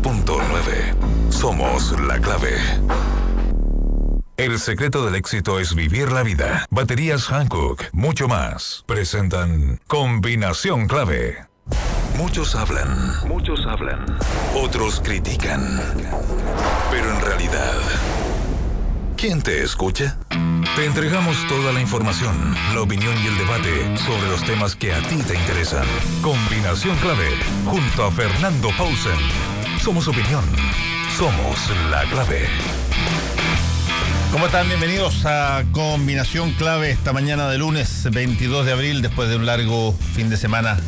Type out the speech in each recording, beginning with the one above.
92.9. Somos la clave. El secreto del éxito es vivir la vida. Baterías Hankook, mucho más. Presentan Combinación Clave. Muchos hablan. Otros critican. Pero en realidad, ¿quién te escucha? Te entregamos toda la información, la opinión y el debate sobre los temas que a ti te interesan. Combinación Clave, junto a Fernando Pausen. Somos opinión. Somos la clave. ¿Cómo están? Bienvenidos a Combinación Clave esta mañana de lunes 22 de abril, después de un largo fin de semana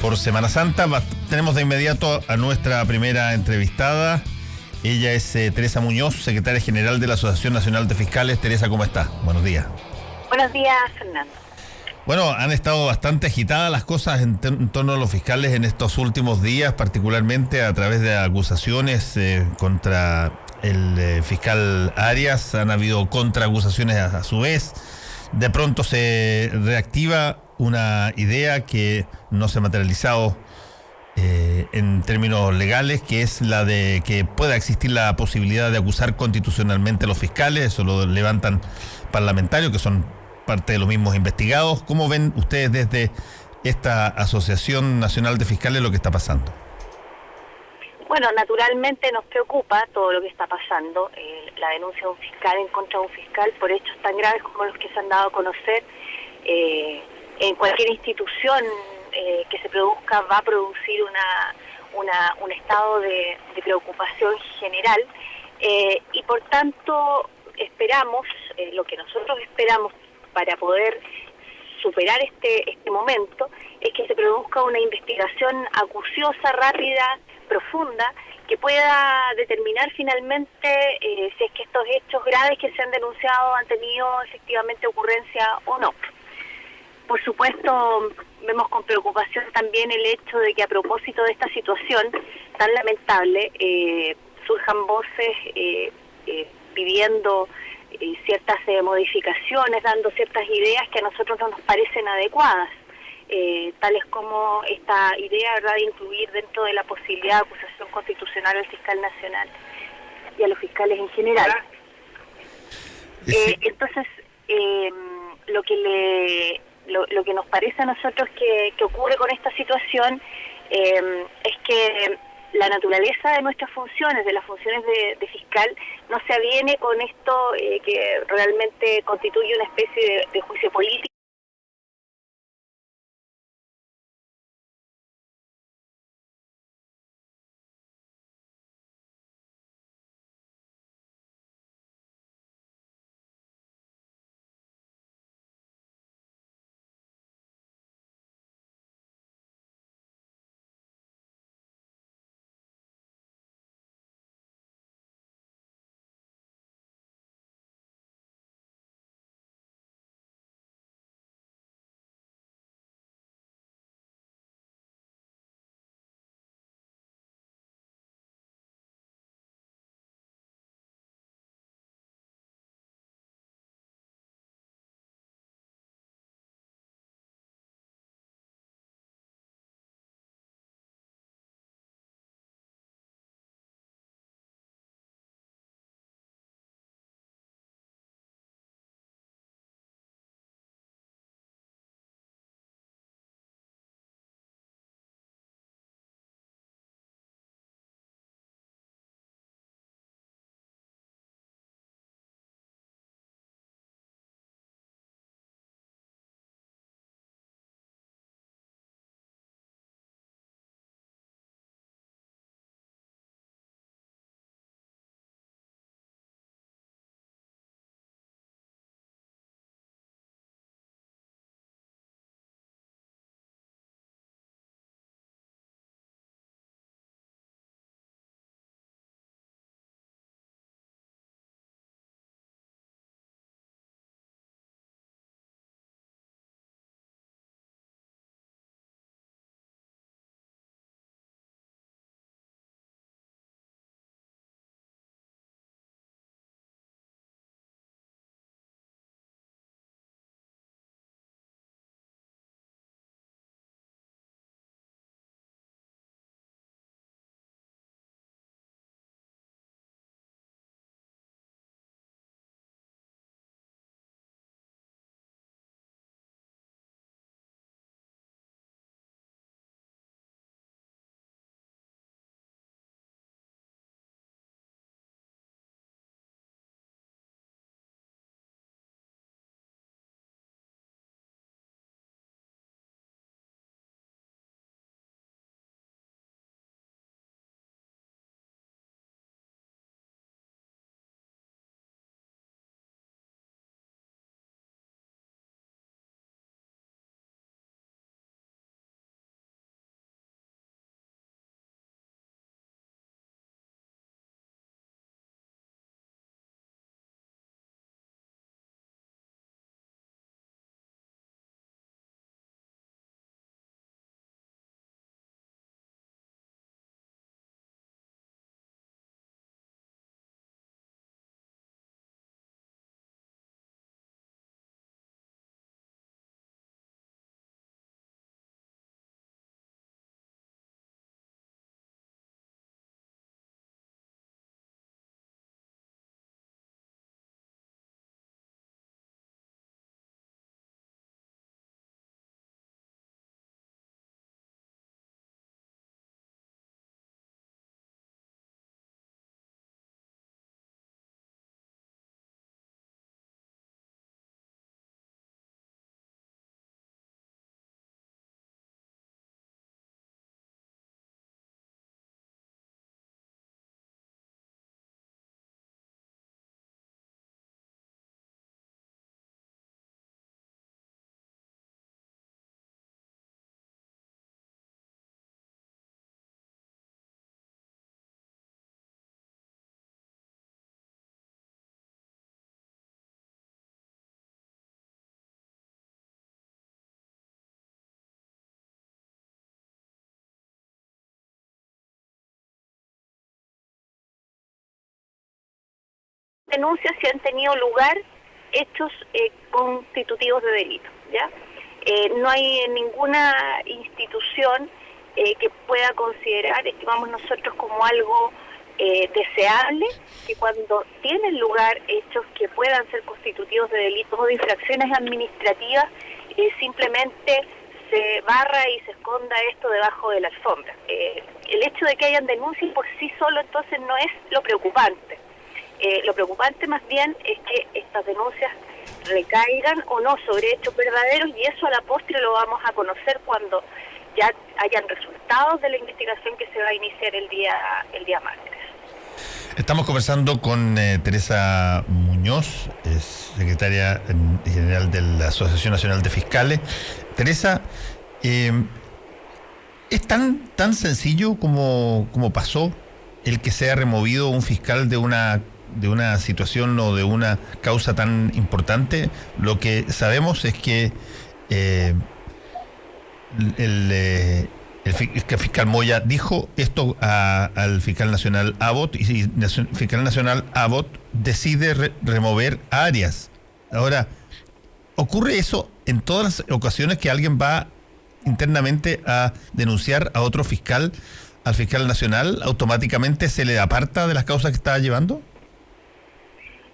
por Semana Santa. Tenemos de inmediato a nuestra primera entrevistada. Ella es Teresa Muñoz, secretaria general de la Asociación Nacional de Fiscales. Teresa, ¿cómo está? Buenos días. Buenos días, Fernando. Bueno, han estado bastante agitadas las cosas en torno a los fiscales en estos últimos días, particularmente a través de acusaciones contra el fiscal Arias. Han habido contraacusaciones a su vez. De pronto se reactiva una idea que no se ha materializado en términos legales, que es la de que pueda existir la posibilidad de acusar constitucionalmente a los fiscales. Eso lo levantan parlamentarios que son parte de los mismos investigados. ¿Cómo ven ustedes desde esta Asociación Nacional de Fiscales lo que está pasando? Bueno, naturalmente nos preocupa todo lo que está pasando, la denuncia de un fiscal en contra de un fiscal por hechos tan graves como los que se han dado a conocer. En cualquier institución que se produzca va a producir un estado de preocupación general, y por tanto esperamos, lo que nosotros esperamos para poder superar este momento, es que se produzca una investigación acuciosa, rápida, profunda, que pueda determinar finalmente si es que estos hechos graves que se han denunciado han tenido efectivamente ocurrencia o no. Por supuesto, vemos con preocupación también el hecho de que a propósito de esta situación tan lamentable surjan voces pidiendo ciertas modificaciones, dando ciertas ideas que a nosotros no nos parecen adecuadas, tales como esta idea, ¿verdad?, de incluir dentro de la posibilidad de acusación constitucional al fiscal nacional y a los fiscales en general. Entonces, lo que nos parece a nosotros que ocurre con esta situación es que la naturaleza de nuestras funciones, de las funciones de fiscal, no se aviene con esto que realmente constituye una especie de juicio político. denuncias si han tenido lugar hechos constitutivos de delito, ¿ya? No hay ninguna institución que pueda considerar, estimamos nosotros, como algo deseable, que cuando tienen lugar hechos que puedan ser constitutivos de delitos o de infracciones administrativas, simplemente se barra y se esconda esto debajo de la alfombra. El hecho de que hayan denuncias por sí solo entonces no es lo preocupante. Lo preocupante más bien es que estas denuncias recaigan o no sobre hechos verdaderos, y eso a la postre lo vamos a conocer cuando ya hayan resultados de la investigación que se va a iniciar el día martes. Estamos conversando con Teresa Muñoz, es secretaria general de la Asociación Nacional de Fiscales. Teresa, ¿es tan sencillo como pasó el que sea removido un fiscal de una situación o de una causa tan importante? Lo que sabemos es que el fiscal Moya dijo esto al fiscal nacional Abbott, y el fiscal nacional Abbott decide remover a Arias. Ahora, ¿ocurre eso en todas las ocasiones que alguien va internamente a denunciar a otro fiscal, al fiscal nacional, automáticamente se le aparta de las causas que está llevando?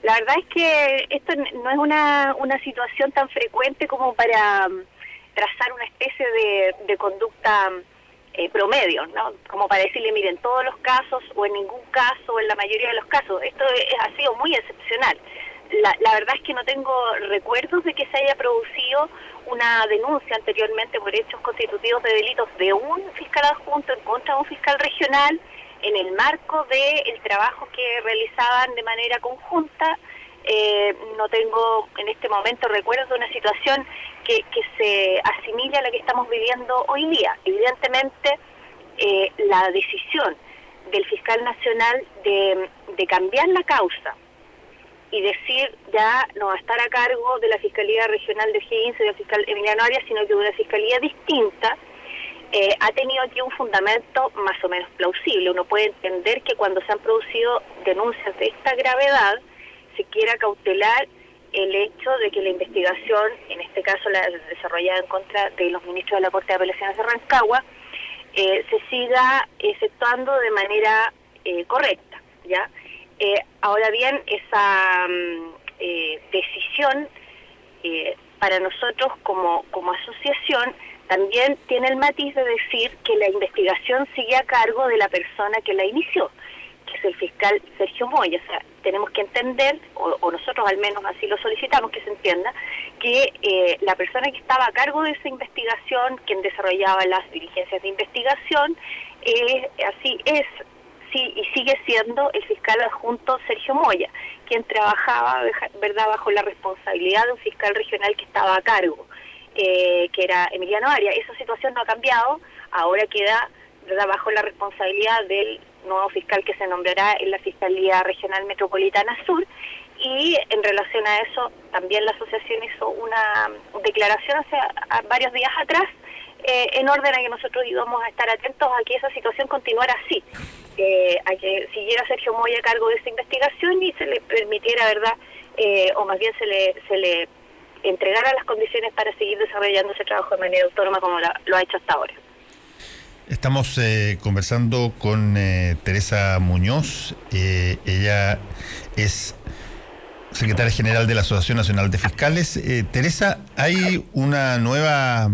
La verdad es que esto no es una situación tan frecuente como para trazar una especie de conducta promedio, ¿no? Como para decirle, miren, en todos los casos o en ningún caso o en la mayoría de los casos. Esto ha sido muy excepcional. La verdad es que no tengo recuerdos de que se haya producido una denuncia anteriormente por hechos constitutivos de delitos de un fiscal adjunto en contra de un fiscal regional en el marco del trabajo que realizaban de manera conjunta. No tengo en este momento recuerdos de una situación que se asimile a la que estamos viviendo hoy día. Evidentemente, la decisión del fiscal nacional de cambiar la causa y decir ya no va a estar a cargo de la Fiscalía Regional de Higgins y del fiscal Emiliano Arias, sino que de una fiscalía distinta, ha tenido aquí un fundamento más o menos plausible. Uno puede entender que cuando se han producido denuncias de esta gravedad, se quiera cautelar el hecho de que la investigación, en este caso la desarrollada en contra de los ministros de la Corte de Apelaciones de Rancagua, se siga efectuando de manera correcta, ¿ya? Ahora bien, esa decisión para nosotros como asociación también tiene el matiz de decir que la investigación sigue a cargo de la persona que la inició, que es el fiscal Sergio Moya. O sea, tenemos que entender, o nosotros al menos así lo solicitamos, que se entienda, que la persona que estaba a cargo de esa investigación, quien desarrollaba las diligencias de investigación, así es, sí, y sigue siendo el fiscal adjunto Sergio Moya, quien trabajaba, ¿verdad?, bajo la responsabilidad de un fiscal regional que estaba a cargo, que era Emiliano Arias. Esa situación no ha cambiado, ahora queda, ¿verdad?, bajo la responsabilidad del nuevo fiscal que se nombrará en la Fiscalía Regional Metropolitana Sur. Y en relación a eso, también la asociación hizo una declaración hace varios días atrás, en orden a que nosotros íbamos a estar atentos a que esa situación continuara así, a que siguiera Sergio Moya a cargo de esta investigación y se le permitiera, ¿verdad?, o más bien se le entregara las condiciones para seguir desarrollando ese trabajo de manera autónoma como lo ha hecho hasta ahora. Estamos conversando con Teresa Muñoz. Ella es secretaria general de la Asociación Nacional de Fiscales. Teresa, hay una nueva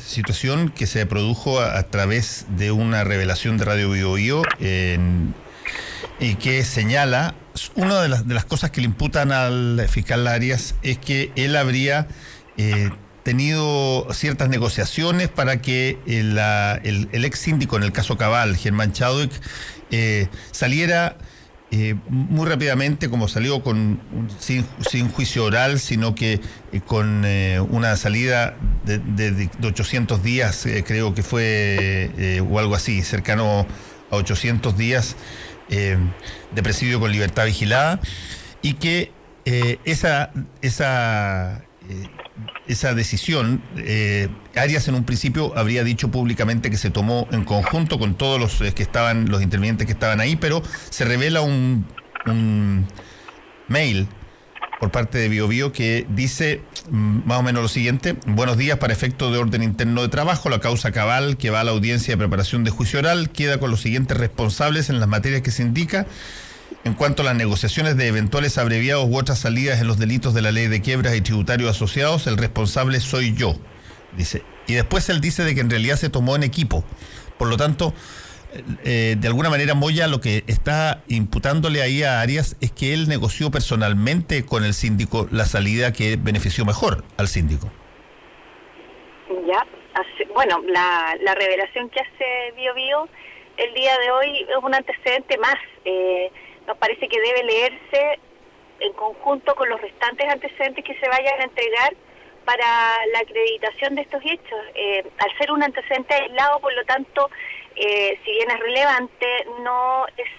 situación que se produjo a través de una revelación de Radio Bio Bio, y que señala, una de las cosas que le imputan al fiscal Arias es que él habría tenido ciertas negociaciones para que el ex síndico en el caso Cabal, Germán Chadwick, saliera muy rápidamente, como salió sin juicio oral, sino que con una salida de 800 días, creo que fue, o algo así, cercano a 800 días de presidio con libertad vigilada, y que esa decisión, Arias en un principio habría dicho públicamente que se tomó en conjunto con todos los intervinientes que estaban ahí, pero se revela mail por parte de BioBio que dice más o menos lo siguiente: buenos días, para efecto de orden interno de trabajo, la causa cabal que va a la audiencia de preparación de juicio oral queda con los siguientes responsables en las materias que se indica. En cuanto a las negociaciones de eventuales abreviados u otras salidas en los delitos de la ley de quiebras y tributarios asociados, el responsable soy yo, dice. Y después él dice de que en realidad se tomó en equipo. Por lo tanto, de alguna manera Moya lo que está imputándole ahí a Arias es que él negoció personalmente con el síndico la salida que benefició mejor al síndico. Ya, bueno, la revelación que hace BioBio el día de hoy es un antecedente más. Nos parece que debe leerse en conjunto con los restantes antecedentes que se vayan a entregar para la acreditación de estos hechos. Al ser un antecedente aislado, por lo tanto, si bien es relevante, no es,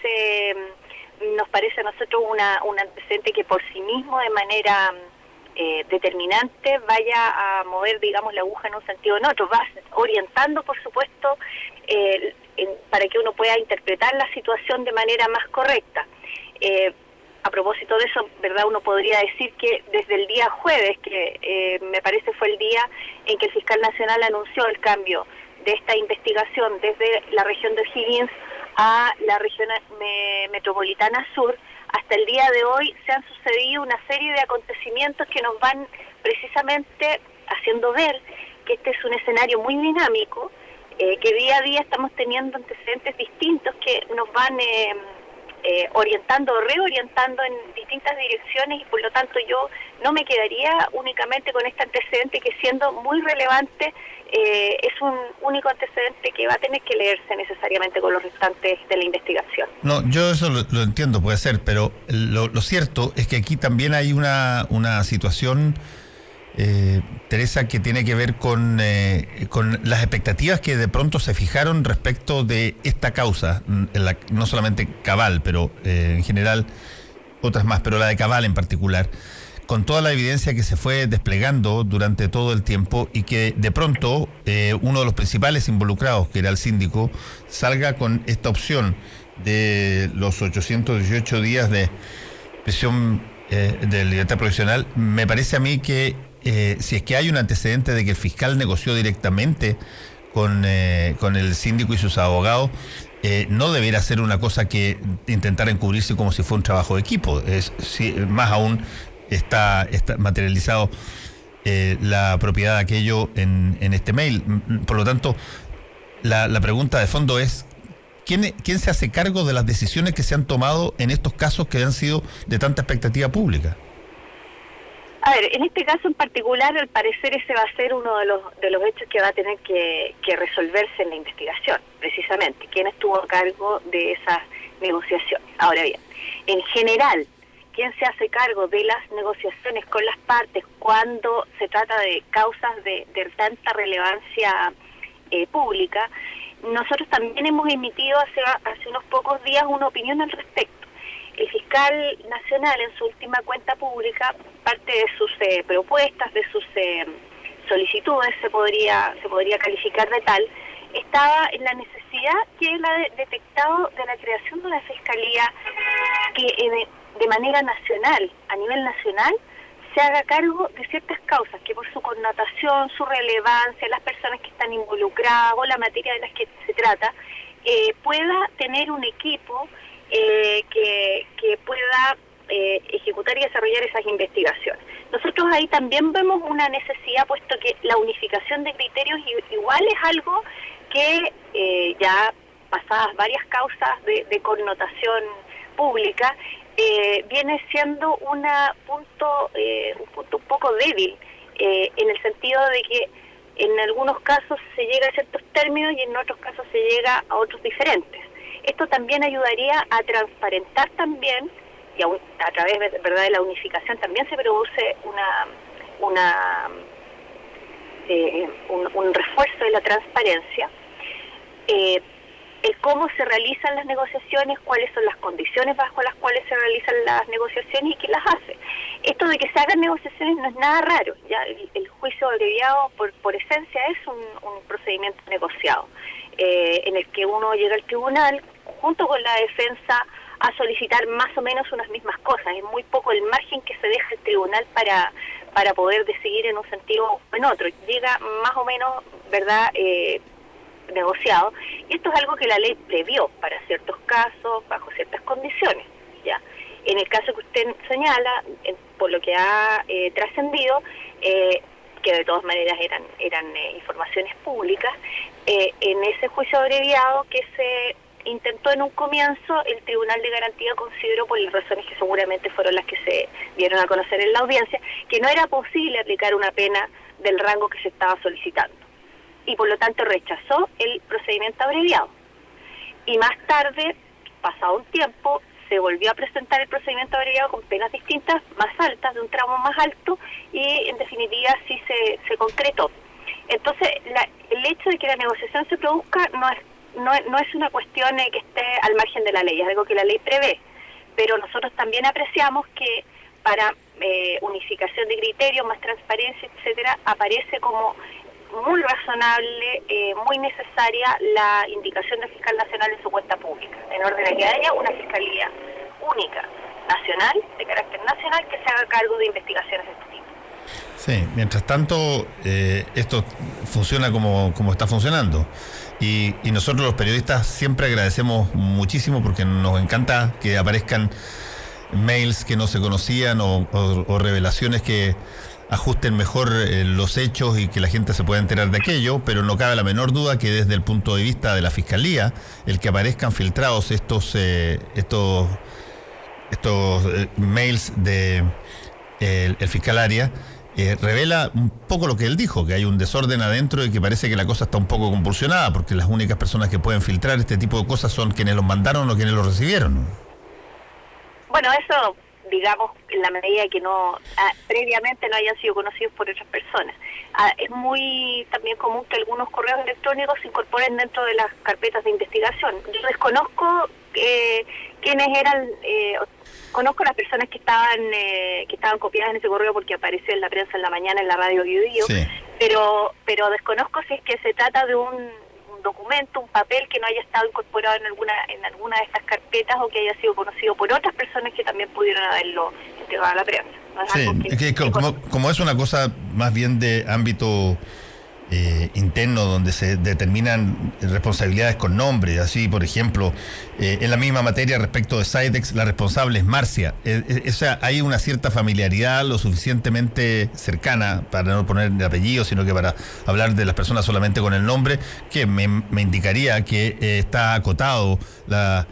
nos parece a nosotros un antecedente que por sí mismo, de manera determinante, vaya a mover, digamos, la aguja en un sentido o en otro. Va orientando, por supuesto, para que uno pueda interpretar la situación de manera más correcta. A propósito de eso, ¿verdad? Uno podría decir que desde el día jueves, que me parece fue el día en que el fiscal nacional anunció el cambio de esta investigación desde la región de O'Higgins a la región metropolitana sur, hasta el día de hoy se han sucedido una serie de acontecimientos que nos van precisamente haciendo ver que este es un escenario muy dinámico, que día a día estamos teniendo antecedentes distintos que nos van orientando o reorientando en distintas direcciones, y por lo tanto yo no me quedaría únicamente con este antecedente, que siendo muy relevante es un único antecedente que va a tener que leerse necesariamente con los restantes de la investigación. No, yo eso lo entiendo, puede ser, pero lo cierto es que aquí también hay una situación, Teresa, que tiene que ver con las expectativas que de pronto se fijaron respecto de esta causa, no solamente Cabal, pero en general otras más, pero la de Cabal en particular, con toda la evidencia que se fue desplegando durante todo el tiempo, y que de pronto uno de los principales involucrados, que era el síndico, salga con esta opción de los 818 días de prisión de libertad provisional. Me parece a mí que si es que hay un antecedente de que el fiscal negoció directamente con el síndico y sus abogados, no debería ser una cosa que intentar encubrirse como si fuera un trabajo de equipo. Más aún está materializado la propiedad de aquello en este mail. Por lo tanto, la pregunta de fondo es: ¿quién se hace cargo de las decisiones que se han tomado en estos casos que han sido de tanta expectativa pública? A ver, en este caso en particular, al parecer ese va a ser uno de los hechos que va a tener que resolverse en la investigación, precisamente, quién estuvo a cargo de esas negociaciones. Ahora bien, en general, quién se hace cargo de las negociaciones con las partes cuando se trata de causas de tanta relevancia pública. Nosotros también hemos emitido hace unos pocos días una opinión al respecto. El fiscal nacional, en su última cuenta pública, parte de sus propuestas, de sus solicitudes, se podría calificar de tal, estaba en la necesidad que él ha detectado de la creación de una fiscalía que de manera nacional, a nivel nacional, se haga cargo de ciertas causas que, por su connotación, su relevancia, las personas que están involucradas o la materia de las que se trata, pueda tener un equipo que pueda ejecutar y desarrollar esas investigaciones. Nosotros ahí también vemos una necesidad, puesto que la unificación de criterios igual es algo que ya pasadas varias causas de connotación pública, viene siendo un punto un poco débil, en el sentido de que en algunos casos se llega a ciertos términos y en otros casos se llega a otros diferentes. Esto también ayudaría a transparentar también, y a través ¿verdad?, de la unificación también se produce un refuerzo de la transparencia, el cómo se realizan las negociaciones, cuáles son las condiciones bajo las cuales se realizan las negociaciones y quién las hace. Esto de que se hagan negociaciones no es nada raro, ya el juicio abreviado por esencia es un procedimiento negociado, en el que uno llega al tribunal junto con la defensa a solicitar más o menos unas mismas cosas. Es muy poco el margen que se deja el tribunal para poder decidir en un sentido o en otro. Llega más o menos, ¿verdad?, negociado. Y esto es algo que la ley previó para ciertos casos, bajo ciertas condiciones, ¿ya? En el caso que usted señala, por lo que ha trascendido, que de todas maneras eran informaciones públicas, en ese juicio abreviado que se intentó en un comienzo, el Tribunal de Garantía consideró, por las razones que seguramente fueron las que se dieron a conocer en la audiencia, que no era posible aplicar una pena del rango que se estaba solicitando. Y por lo tanto rechazó el procedimiento abreviado. Y más tarde, pasado un tiempo, se volvió a presentar el procedimiento abreviado con penas distintas, más altas, de un tramo más alto, y en definitiva sí se concretó. Entonces, el hecho de que la negociación se produzca no es una cuestión que esté al margen de la ley, es algo que la ley prevé, pero nosotros también apreciamos que para unificación de criterios, más transparencia, etcétera, aparece como muy razonable, muy necesaria la indicación del fiscal nacional en su cuenta pública, en orden a que haya una fiscalía única, nacional, de carácter nacional, que se haga cargo de investigaciones de este tipo. Sí, mientras tanto, esto funciona como está funcionando. Y nosotros los periodistas siempre agradecemos muchísimo porque nos encanta que aparezcan mails que no se conocían o revelaciones que ajusten mejor los hechos y que la gente se pueda enterar de aquello, pero no cabe la menor duda que desde el punto de vista de la Fiscalía, el que aparezcan filtrados estos mails de el fiscal Arias revela un poco lo que él dijo, que hay un desorden adentro y que parece que la cosa está un poco convulsionada, porque las únicas personas que pueden filtrar este tipo de cosas son quienes los mandaron o quienes los recibieron. Bueno, eso, digamos, en la medida que previamente no hayan sido conocidos por otras personas. Es muy también común que algunos correos electrónicos se incorporen dentro de las carpetas de investigación. Yo desconozco quiénes eran, conozco las personas que estaban copiadas en ese correo porque apareció en la prensa en la mañana en la radio Biobío, sí. pero desconozco si es que se trata de un documento, un papel que no haya estado incorporado en alguna de estas carpetas o que haya sido conocido por otras personas que también pudieron haberlo entregado a la prensa. ¿No es sí, es que como es una cosa más bien de ámbito interno donde se determinan responsabilidades con nombre, así por ejemplo en la misma materia respecto de Sidex la responsable es Marcia, o sea, hay una cierta familiaridad lo suficientemente cercana para no poner el apellido, sino que para hablar de las personas solamente con el nombre, que me indicaría que está acotado la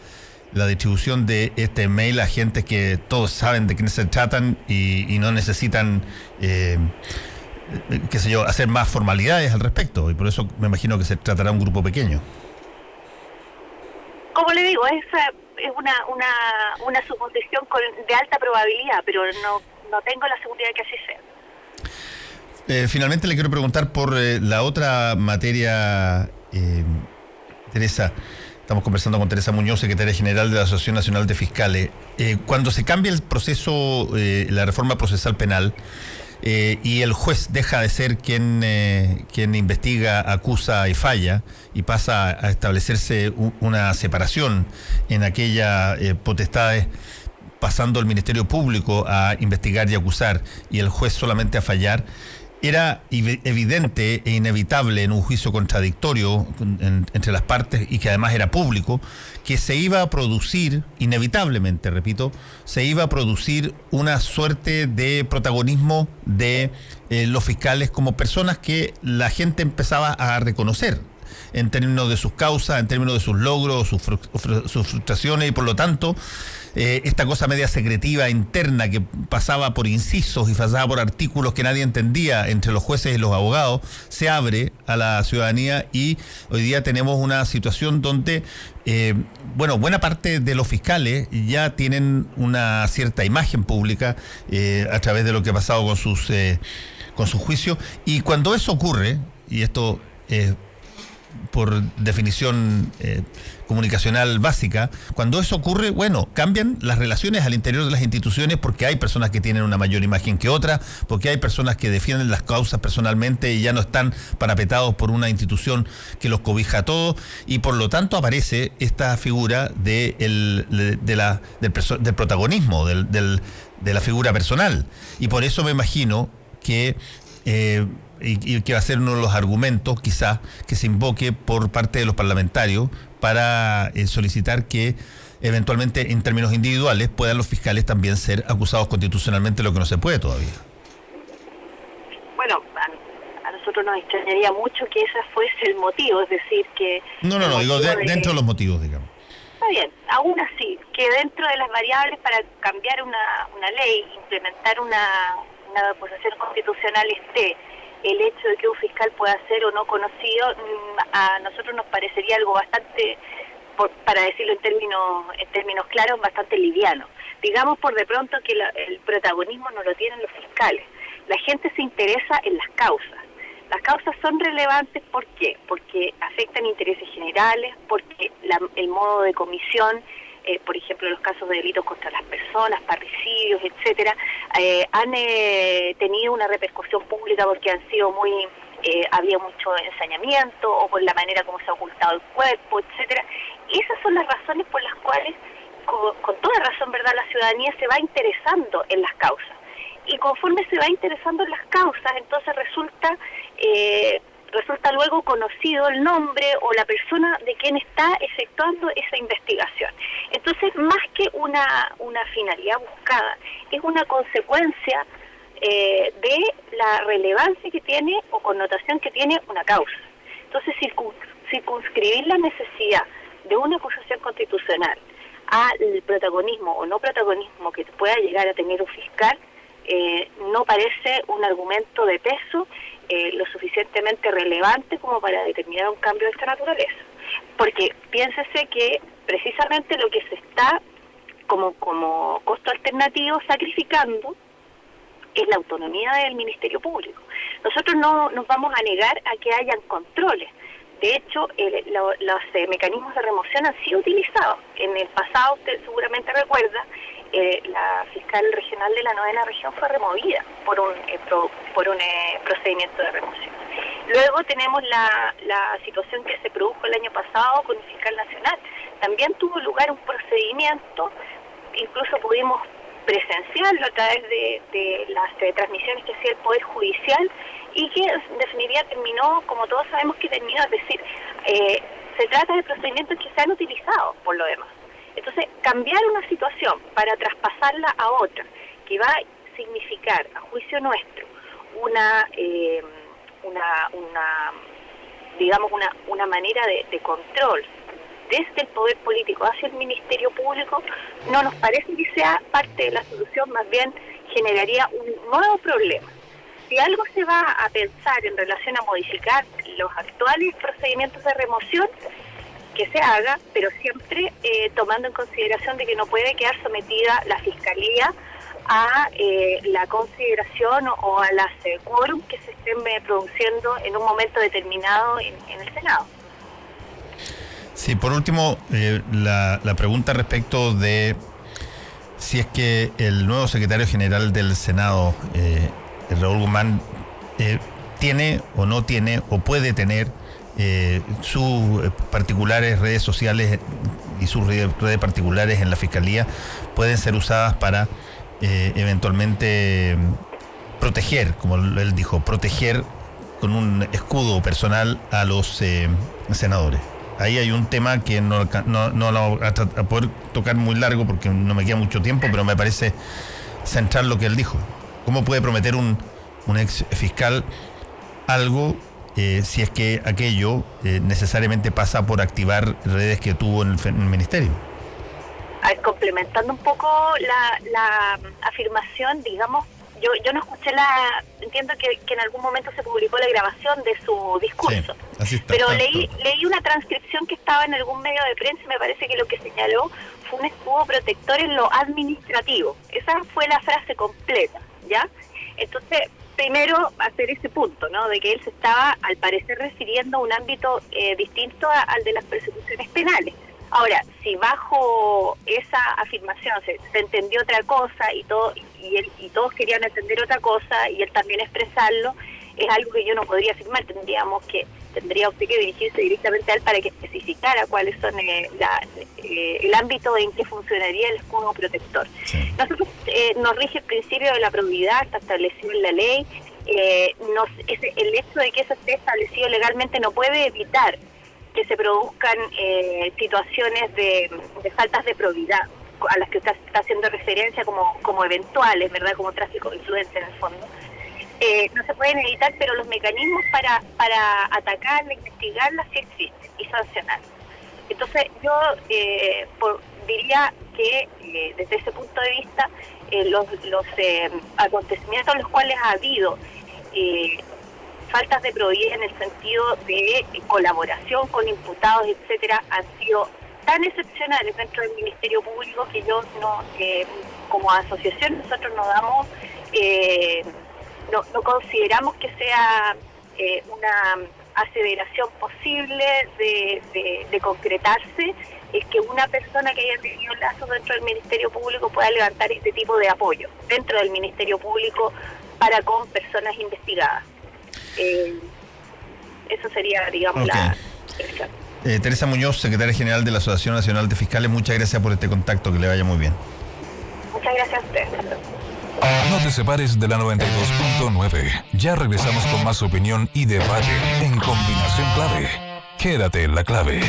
distribución de este mail a gente que todos saben de quiénes se tratan y no necesitan qué sé yo, hacer más formalidades al respecto, y por eso me imagino que se tratará un grupo pequeño. Como le digo, esa es una suposición de alta probabilidad, pero no tengo la seguridad de que así sea. Finalmente le quiero preguntar por la otra materia, Teresa. Estamos conversando con Teresa Muñoz, secretaria general de la Asociación Nacional de Fiscales. Cuando se cambia el proceso, la reforma procesal penal, y el juez deja de ser quien investiga, acusa y falla y pasa a establecerse una separación en aquellas potestades, pasando el Ministerio Público a investigar y acusar y el juez solamente a fallar. Era evidente e inevitable en un juicio contradictorio entre las partes y que además era público, que se iba a producir, inevitablemente, repito, se iba a producir una suerte de protagonismo de los fiscales como personas que la gente empezaba a reconocer en términos de sus causas, en términos de sus logros, sus frustraciones, y por lo tanto esta cosa media secretiva interna que pasaba por incisos y pasaba por artículos que nadie entendía entre los jueces y los abogados, se abre a la ciudadanía y hoy día tenemos una situación donde buena parte de los fiscales ya tienen una cierta imagen pública a través de lo que ha pasado con sus juicios, y cuando eso ocurre, y esto por definición comunicacional básica, cuando eso ocurre, bueno, cambian las relaciones al interior de las instituciones porque hay personas que tienen una mayor imagen que otra, porque hay personas que defienden las causas personalmente y ya no están parapetados por una institución que los cobija a todos, y por lo tanto aparece esta figura del protagonismo, de la figura personal. Y por eso me imagino que y que va a ser uno de los argumentos quizás que se invoque por parte de los parlamentarios para solicitar que eventualmente en términos individuales puedan los fiscales también ser acusados constitucionalmente, lo que no se puede todavía. Bueno, a nosotros nos extrañaría mucho que ese fuese el motivo, es decir, que... No, digo dentro de los motivos, digamos. Está bien, aún así, que dentro de las variables para cambiar una ley, implementar una acusación constitucional esté el hecho de que un fiscal pueda ser o no conocido, a nosotros nos parecería algo bastante, para decirlo en términos claros, bastante liviano. Digamos por de pronto que el protagonismo no lo tienen los fiscales. La gente se interesa en las causas. Las causas son relevantes, ¿por qué? Porque afectan intereses generales, porque el modo de comisión, por ejemplo, los casos de delitos contra las personas, parricidios, etcétera, han tenido una repercusión pública porque han sido había mucho ensañamiento, o por la manera como se ha ocultado el cuerpo, etcétera. Esas son las razones por las cuales, con toda razón, ¿verdad?, la ciudadanía se va interesando en las causas. Y conforme se va interesando en las causas, entonces resulta luego conocido el nombre o la persona de quien está efectuando esa investigación. Entonces, más que una finalidad buscada, es una consecuencia de la relevancia que tiene o connotación que tiene una causa. Entonces, circunscribir la necesidad de una acusación constitucional al protagonismo o no protagonismo que pueda llegar a tener un fiscal, no parece un argumento de peso lo suficientemente relevante como para determinar un cambio de esta naturaleza. Porque piénsese que precisamente lo que se está como costo alternativo sacrificando es la autonomía del Ministerio Público. Nosotros no nos vamos a negar a que hayan controles. De hecho, los mecanismos de remoción han sido utilizados. En el pasado, usted seguramente recuerda, la fiscal regional de la 9ª región fue removida por un procedimiento de remoción. Luego tenemos la situación que se produjo el año pasado con el fiscal nacional. También tuvo lugar un procedimiento, incluso pudimos presenciarlo a través de las transmisiones que hacía el Poder Judicial, y que en definitiva terminó, como todos sabemos que terminó, es decir, se trata de procedimientos que se han utilizado por lo demás. Entonces, cambiar una situación para traspasarla a otra, que va a significar, a juicio nuestro, una manera de control desde el poder político hacia el Ministerio Público, no nos parece que sea parte de la solución, más bien generaría un nuevo problema. Si algo se va a pensar en relación a modificar los actuales procedimientos de remoción, que se haga, pero siempre tomando en consideración de que no puede quedar sometida la Fiscalía a la consideración o a las quórum que se estén produciendo en un momento determinado en el Senado. Sí, por último, la pregunta respecto de si es que el nuevo secretario general del Senado, Raúl Guzmán, tiene o no tiene o puede tener sus particulares redes sociales y sus redes particulares en la Fiscalía pueden ser usadas para eventualmente proteger, como él dijo, proteger con un escudo personal a los senadores. Ahí hay un tema que no lo voy a poder tocar muy largo porque no me queda mucho tiempo, pero me parece central lo que él dijo. ¿Cómo puede prometer un ex fiscal algo si es que aquello necesariamente pasa por activar redes que tuvo en el ministerio? Complementando un poco la afirmación, digamos, yo no escuché entiendo que en algún momento se publicó la grabación de su discurso, sí, así está, pero leí una transcripción que estaba en algún medio de prensa y me parece que lo que señaló fue un escudo protector en lo administrativo. Esa fue la frase completa, ¿ya? Entonces, primero hacer ese punto, ¿no? De que él se estaba, al parecer, refiriendo a un ámbito distinto al de las persecuciones penales. Ahora, si bajo esa afirmación se entendió otra cosa y todos querían entender otra cosa y él también expresarlo, es algo que yo no podría afirmar. Tendría usted que dirigirse directamente a él para que especificara cuáles son el ámbito en que funcionaría el escudo protector. Sí. Nosotros nos rige el principio de la probidad, está establecido en la ley. El hecho de que eso esté establecido legalmente no puede evitar que se produzcan situaciones de faltas de probidad a las que usted está haciendo referencia como eventuales, ¿verdad? Como tráfico de influencia en el fondo. No se pueden evitar, pero los mecanismos para atacarla, investigarla sí existen y sancionar. Entonces yo diría que desde ese punto de vista los acontecimientos en los cuales ha habido faltas de probidad en el sentido de colaboración con imputados, etcétera, han sido tan excepcionales dentro del Ministerio Público que yo como asociación nosotros no damos no consideramos que sea una aseveración posible de concretarse es que una persona que haya tenido lazos dentro del Ministerio Público pueda levantar este tipo de apoyo dentro del Ministerio Público para con personas investigadas. Eso sería, digamos, okay. Teresa Muñoz, secretaria general de la Asociación Nacional de Fiscales, muchas gracias por este contacto, que le vaya muy bien. Muchas gracias a ustedes. No te separes de la 92.9. Ya regresamos con más opinión y debate en Combinación Clave. Quédate en la clave.